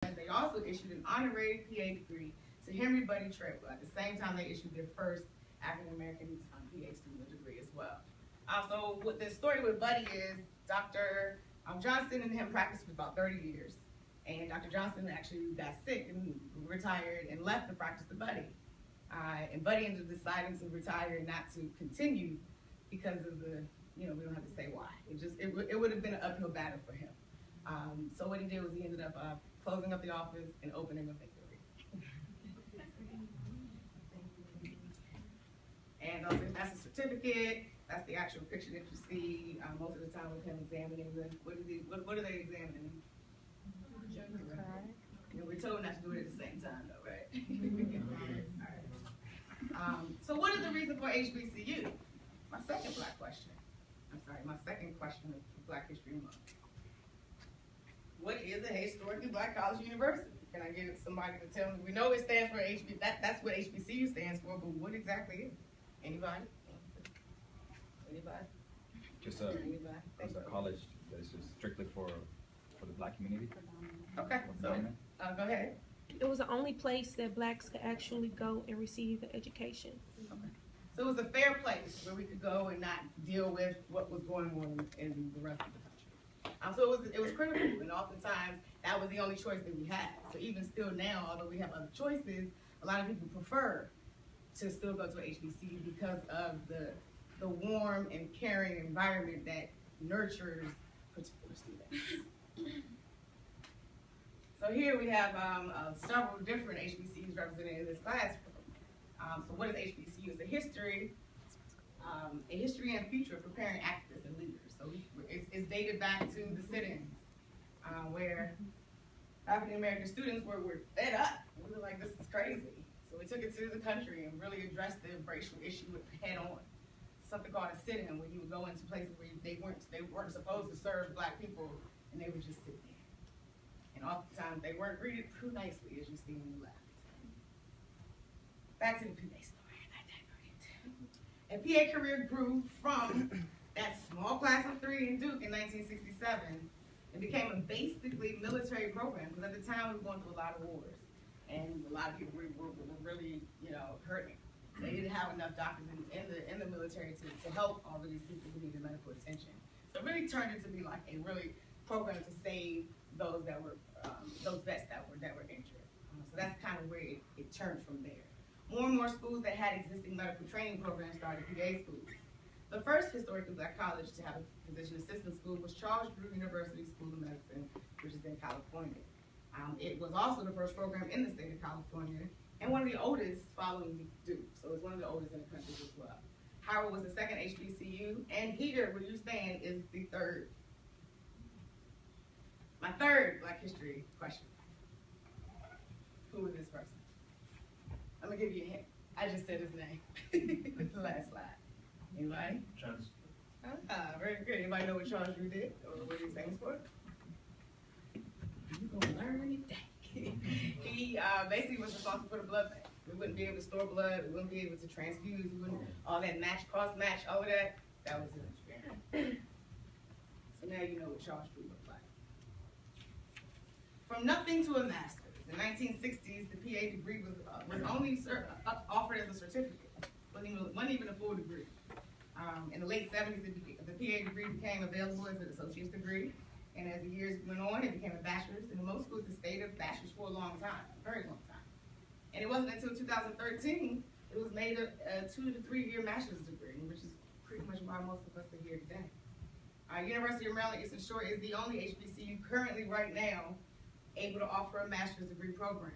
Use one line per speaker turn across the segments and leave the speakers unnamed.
They also issued an honorary PA degree to Henry Buddy Treadwel at the same time they issued their first African-American PA student degree as well. So what the story with Buddy is, Dr. Johnson and him practiced for about 30 years. And Dr. Johnson actually got sick and retired and left the practice to Buddy. And Buddy ended up deciding to retire and not to continue because of the, we don't have to say why. It would have been an uphill battle for him. So what he did was he ended up closing up the office and opening a bakery. And also, that's a certificate. That's the actual picture that you see most of the time with him examining what are they examining? We're told not to do it at the same time, though, right? All right. So what is the reason for HBCU? My second question of Black History Month. What is a historically Black college university? Can I get somebody to tell me? We know it stands for HBCU. That's what HBCU stands for, but what exactly is it? Anybody? Anybody?
Just a college that is just strictly for the Black community.
Okay, so go ahead.
It was the only place that Blacks could actually go and receive the education.
Okay. So it was a fair place where we could go and not deal with what was going on in the rest of the country. So it was critical, and oftentimes that was the only choice that we had. So even still now, although we have other choices, a lot of people prefer to still go to a HBCU because of the warm and caring environment that nurtures particular students. So here we have several different HBCUs represented in this class. So what is HBCU? It's a history and future of preparing activists and leaders. So it's dated back to the sit-ins where African American students were fed up. We were like, this is crazy. So we took it to the country and really addressed the racial issue head on. Something called a sit-in, where you would go into places where they weren't supposed to serve Black people, and they would just sit there. And oftentimes they weren't greeted too nicely, as you see on the left. Back to the PA story, and PA career grew from that small class of 3 in Duke in 1967 and became a basically military program, because at the time we were going through a lot of wars, and a lot of people were really, hurting. They didn't have enough doctors in the military to help all of these people who needed medical attention. So it really turned into be like a really program to save those that were those vets that were injured. So that's kind of where it turned from there. More and more schools that had existing medical training programs started PA schools. The first historically Black college to have a physician assistant school was Charles Drew University School of Medicine, which is in California. It was also the first program in the state of California, and one of the oldest following Duke, so it's one of the oldest in the country as well. Howard was the second HBCU, and here, where you stand, is the third. My third Black history question. Who is this person? I'm gonna give you a hint. I just said his name. The last slide. Anybody?
Charles.
Very good. Anybody know what Charles Drew did, or what he's famous for? You're gonna learn anything. He basically was responsible for the blood bank. We wouldn't be able to store blood. We wouldn't be able to transfuse. We wouldn't, all that cross match, all of that. That was his experience. So now you know what Charles Drew looked like. From nothing to a master's. In the 1960s, the PA degree was only offered as a certificate. Wasn't even a full degree. In the late 70s, the PA degree became available as an associate's degree. And as the years went on, it became a bachelor's. And in most schools, it stayed a bachelor's for a long time, a very long time. And it wasn't until 2013 it was made a 2 to 3 year master's degree, which is pretty much why most of us are here today. University of Maryland Eastern Shore is the only HBCU currently right now able to offer a master's degree program.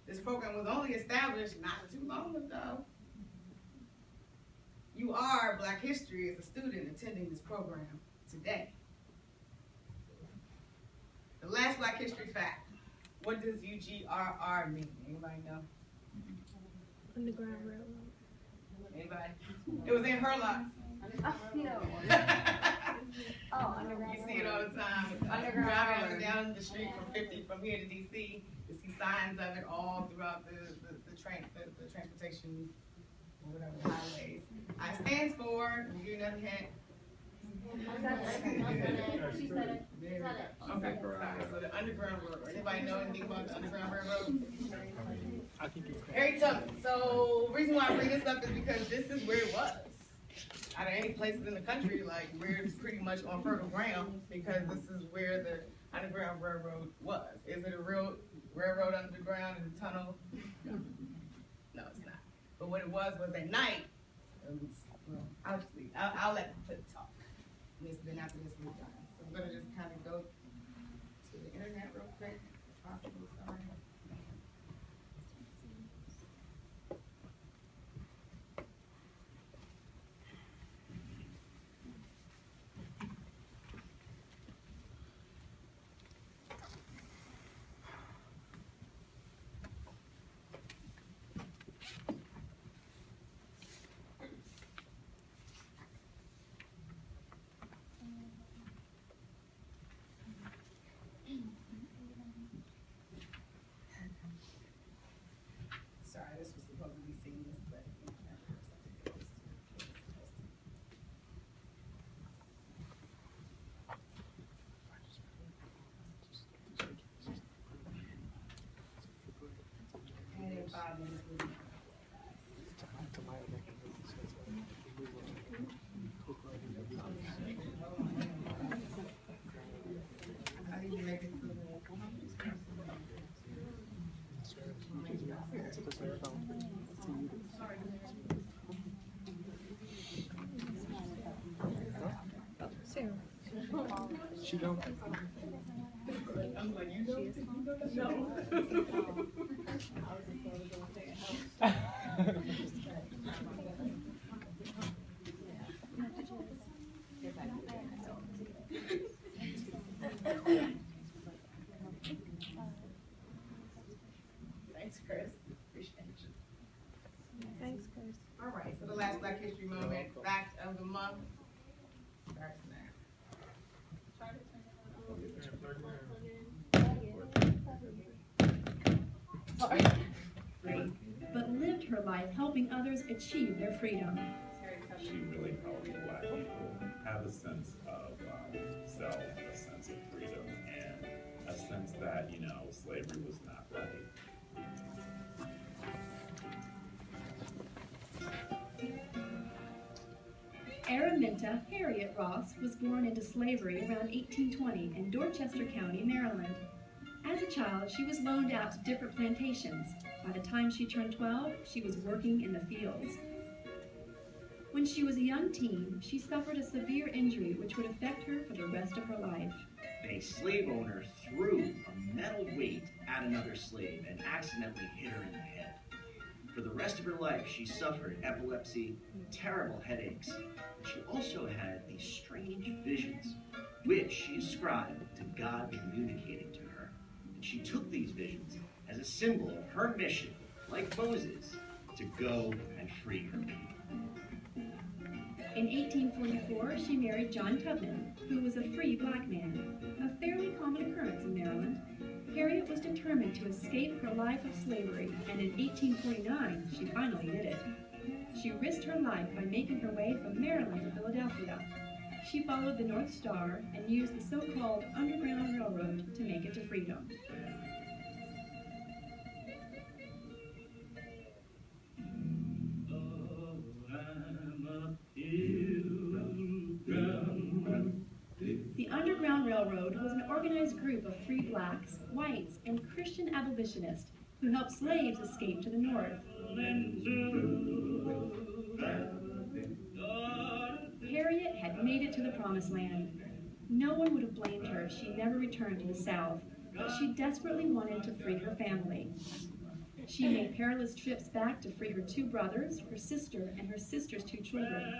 This program was only established not too long ago. You are Black history as a student attending this program today. The last Black history fact. What does UGRR mean? Anybody know?
Underground Railroad.
Anybody? It was in Hurlock.
No. Underground.
You see it all the time. Driving down the street from here to DC, you see signs of it all throughout the transportation, or whatever, highways. I stands for, I'll give you another hint,
She said it.
Okay, sorry. So the Underground Railroad. Anybody know anything about the Underground Railroad? Harriet Tubman. So the reason why I bring this up is because this is where it was. Out of any places in the country, like we're pretty much on fertile ground because this is where the Underground Railroad was. Is it a real railroad underground in a tunnel? No. No, it's not. But what it was at night, it was, well, I'll just leave. I'll let them talk. Then after this, we're done. So I'm gonna just kind of go to the internet real quick, if possible. Sorry. Sorry, this was supposed to be seamless, but you know, never was supposed to. And in 5 minutes, we'll be I need to make it so that
Sarah.
She don't.
I'm like, you know, Thanks, Chris. Appreciate you.
Thanks, Chris.
All right, so the last Black History Moment, fact of the month, starts now.
But lived her life helping others achieve their freedom.
She really helped Black people have a sense of self, a sense of freedom, and a sense that, you know, slavery was not right.
Araminta Harriet Ross was born into slavery around 1820 in Dorchester County, Maryland. As a child, she was loaned out to different plantations. By the time she turned 12, she was working in the fields. When she was a young teen, she suffered a severe injury which would affect her for the rest of her life.
A slave owner threw a metal weight at another slave and accidentally hit her in the head. For the rest of her life, she suffered epilepsy, terrible headaches. She also had these strange visions, which she ascribed to God communicating to her. And she took these visions as a symbol of her mission, like Moses, to go and free her people.
In 1844, she married John Tubman, who was a free black man, a fairly common occurrence in Maryland. Harriet was determined to escape her life of slavery, and in 1849, she finally did it. She risked her life by making her way from Maryland to Philadelphia. She followed the North Star and used the so-called Underground Railroad to make it to freedom. The Underground Railroad was an organized group of free blacks, whites, and Christian abolitionists who helped slaves escape to the north. Harriet had made it to the promised land. No one would have blamed her if she never returned to the South, but she desperately wanted to free her family. She made perilous trips back to free her 2 brothers, her sister, and her sister's 2 children.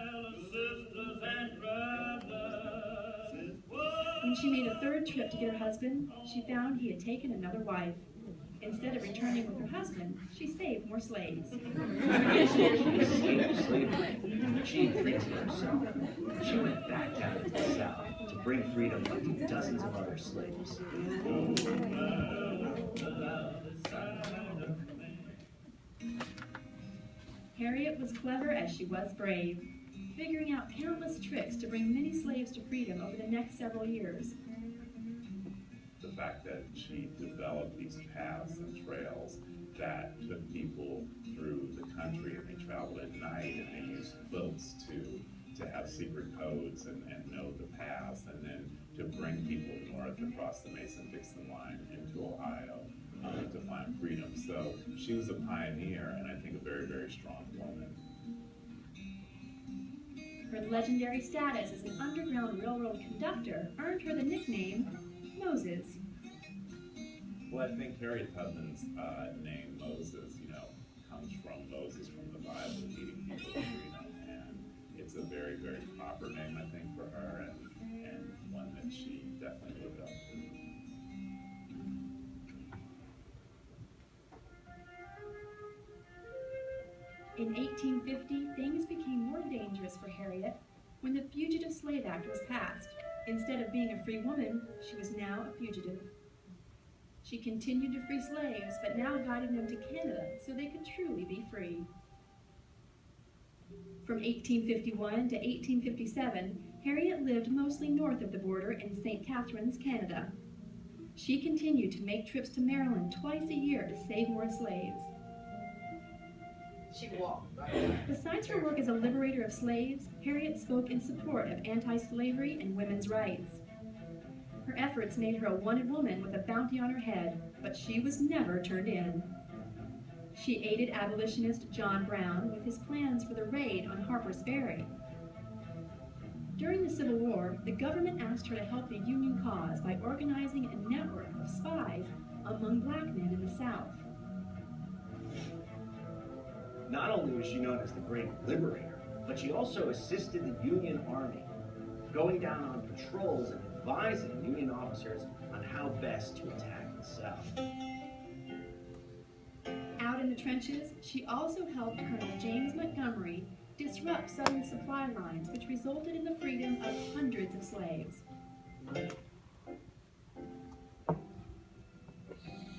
When she made a 3rd trip to get her husband, she found he had taken another wife. Instead of returning with her husband, she saved more slaves.
She escaped slavery to achieve freedom for herself. She went back down to the South to bring freedom to dozens of other slaves.
Harriet was clever as she was brave. figuring out countless tricks to bring many slaves to freedom over the next several years.
The fact that she developed these paths and trails that took people through the country, and they traveled at night, and they used boats to have secret codes and know the paths, and then to bring people north across the Mason-Dixon line into Ohio to find freedom. So she was a pioneer, and I think a very, very strong woman.
Her legendary status as an Underground Railroad conductor earned her the nickname Moses.
Well, I think Harriet Tubman's name, Moses, comes from Moses from the Bible, leading people to freedom, and it's a very, very proper name, I think, for her, and one that she definitely lived up to.
In 1850, things became more dangerous for Harriet when the Fugitive Slave Act was passed. Instead of being a free woman, she was now a fugitive. She continued to free slaves, but now guided them to Canada so they could truly be free. From 1851 to 1857, Harriet lived mostly north of the border in St. Catharines, Canada. She continued to make trips to Maryland twice a year to save more slaves.
She walked.
Besides her work as a liberator of slaves, Harriet spoke in support of anti-slavery and women's rights. Her efforts made her a wanted woman with a bounty on her head, but she was never turned in. She aided abolitionist John Brown with his plans for the raid on Harper's Ferry. During the Civil War, the government asked her to help the Union cause by organizing a network of spies among black men in the South.
Not only was she known as the Great Liberator, but she also assisted the Union Army, going down on patrols and advising Union officers on how best to attack the South.
Out in the trenches, she also helped Colonel James Montgomery disrupt Southern supply lines, which resulted in the freedom of hundreds of slaves.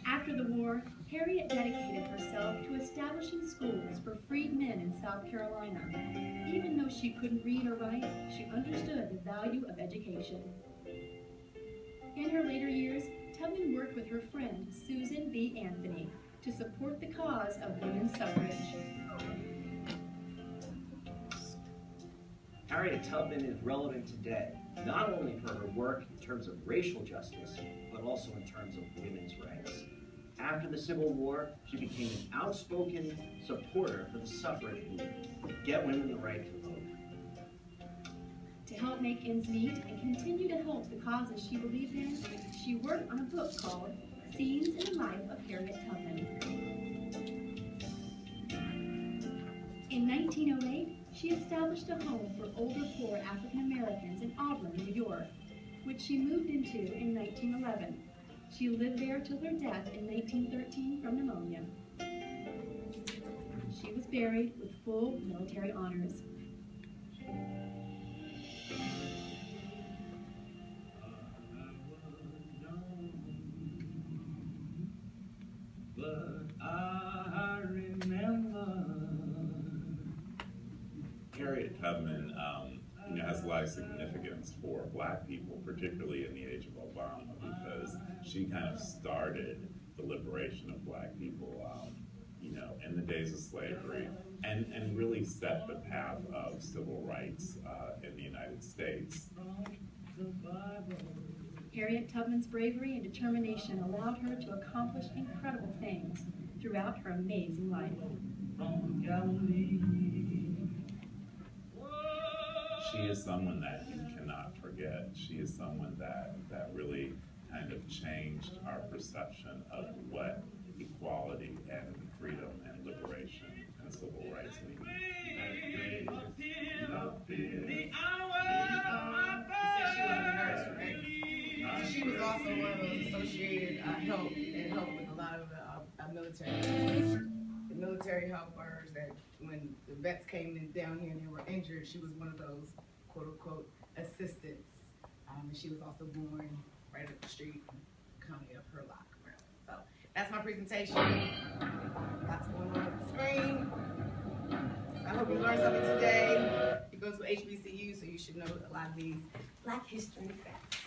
After the war, Harriet dedicated herself to establishing schools for freed men in South Carolina. Even though she couldn't read or write, she understood the value of education. In her later years, Tubman worked with her friend Susan B. Anthony to support the cause of women's suffrage.
Harriet Tubman is relevant today, not only for her work in terms of racial justice, but also in terms of women's rights. After the Civil War, she became an outspoken supporter for the suffrage movement to get women the right to vote.
To help make ends meet and continue to help the causes she believed in, she worked on a book called Scenes in the Life of Harriet Tubman. In 1908, she established a home for older poor African Americans in Auburn, New York, which she moved into in 1911. She lived there till her death in 1913 from pneumonia. She was buried with full military honors.
Harriet Tubman has a lot of significance for black people, particularly in the age of Obama, because she kind of started the liberation of black people, in the days of slavery, and really set the path of civil rights in the United States.
Harriet Tubman's bravery and determination allowed her to accomplish incredible things throughout her amazing life.
She is someone that you cannot forget. She is someone that really kind of changed our perception of what equality and freedom and liberation and civil rights mean.
She was also one of those associated help with a lot of military. The military helpers that when the vets came in down here and they were injured, she was one of those quote unquote assistants. And she was also born right up the street in the county of Hurlock, Maryland. So that's my presentation. Lots going on the screen. So I hope you learned something today. go to HBCU, so you should know a lot of these Black history facts.